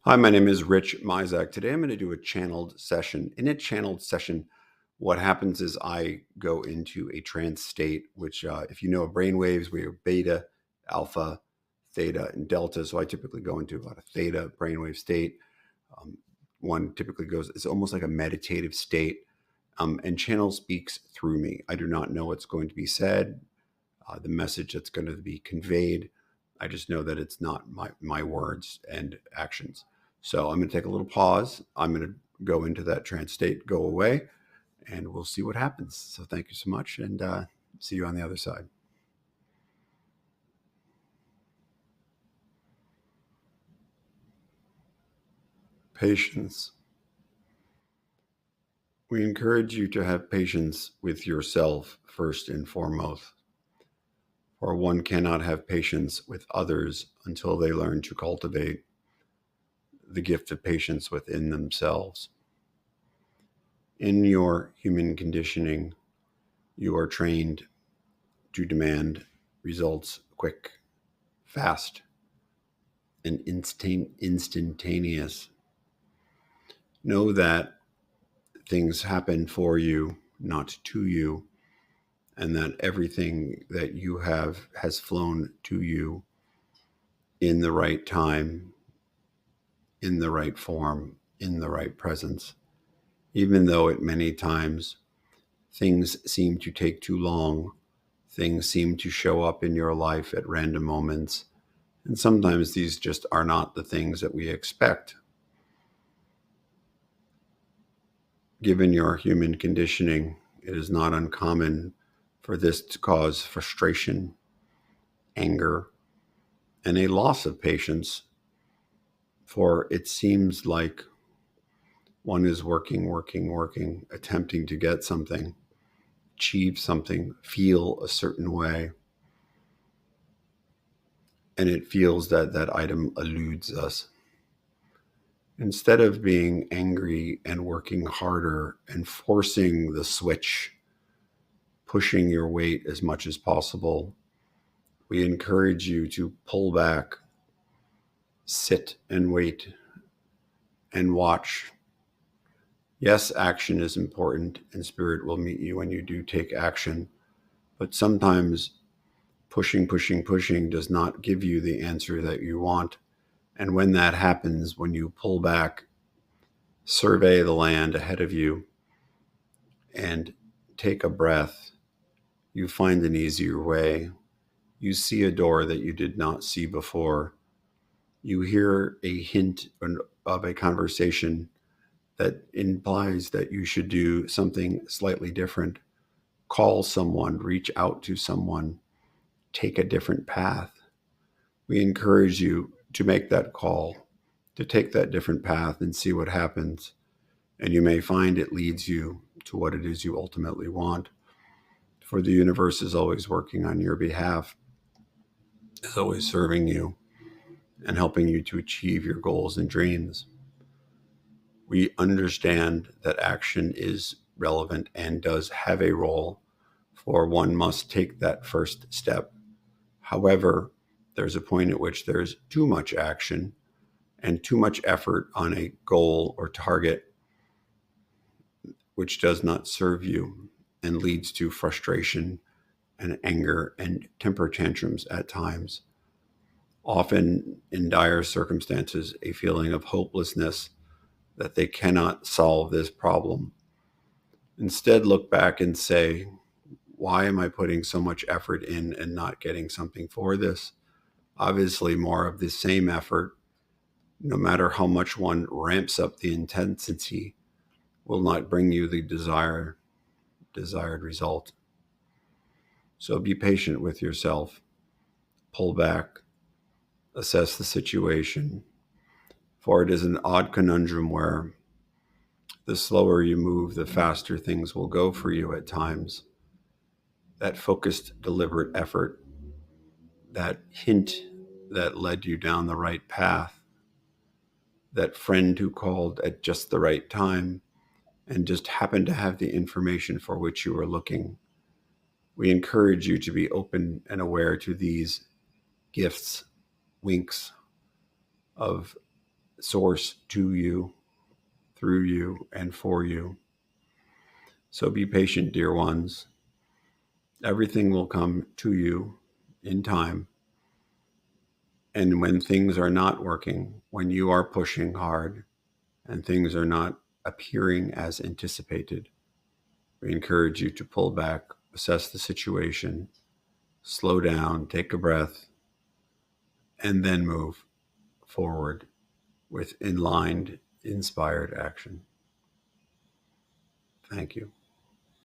Hi, my name is Rich Mizak. Today I'm going to do a channeled session. In a channeled session, what happens is I go into a trance state, which, if you know brain waves, we have beta, alpha, theta, and delta. So I typically go into about a theta brainwave state. Um, One typically goes, it's almost like a meditative state, and channel speaks through me. I do not know what's going to be said, the message that's going to be conveyed. I just know that it's not my words and actions. So I'm going to take a little pause. I'm going to go into that trance state, go away, and we'll see what happens. So thank you so much, and see you on the other side. Patience. We encourage you to have patience with yourself first and foremost, for one cannot have patience with others until they learn to cultivate the gift of patience within themselves. In your human conditioning, you are trained to demand results quick, fast, and instantaneous. Know that things happen for you, not to you, and that everything that you have has flown to you in the right time, in the right form, in the right presence, even though at many times things seem to take too long. Things seem to show up in your life at random moments. And sometimes these just are not the things that we expect. Given your human conditioning, it is not uncommon for this to cause frustration, anger, and a loss of patience. For it seems like one is working, attempting to get something, achieve something, feel a certain way, and it feels that that item eludes us. Instead of being angry and working harder and forcing the switch, pushing your weight as much as possible, we encourage you to pull back, sit and wait, and watch. Yes, action is important, and spirit will meet you when you do take action. But sometimes pushing does not give you the answer that you want. And when that happens, when you pull back, survey the land ahead of you, and take a breath, you find an easier way. You see a door that you did not see before. You hear a hint of a conversation that implies that you should do something slightly different. Call someone, reach out to someone, take a different path. We encourage you to make that call, to take that different path and see what happens. And you may find it leads you to what it is you ultimately want. For the universe is always working on your behalf, is always serving you and helping you to achieve your goals and dreams. We understand that action is relevant and does have a role, for one must take that first step. However, there's a point at which there's too much action and too much effort on a goal or target which does not serve you and leads to frustration and anger and temper tantrums at times. Often, in dire circumstances, a feeling of hopelessness that they cannot solve this problem. Instead, look back and say, why am I putting so much effort in and not getting something for this? Obviously, more of the same effort, no matter how much one ramps up the intensity, will not bring you the desired result. So be patient with yourself, pull back, assess the situation, for it is an odd conundrum where the slower you move, the faster things will go for you at times. That focused, deliberate effort, that hint that led you down the right path, that friend who called at just the right time and just happened to have the information for which you were looking. We encourage you to be open and aware to these gifts, winks of source to you, through you, and for you. So be patient, dear ones. Everything will come to you in time. And when things are not working, when you are pushing hard and things are not appearing as anticipated, we encourage you to pull back, assess the situation, slow down, take a breath, and then move forward with inlined, inspired action. Thank you.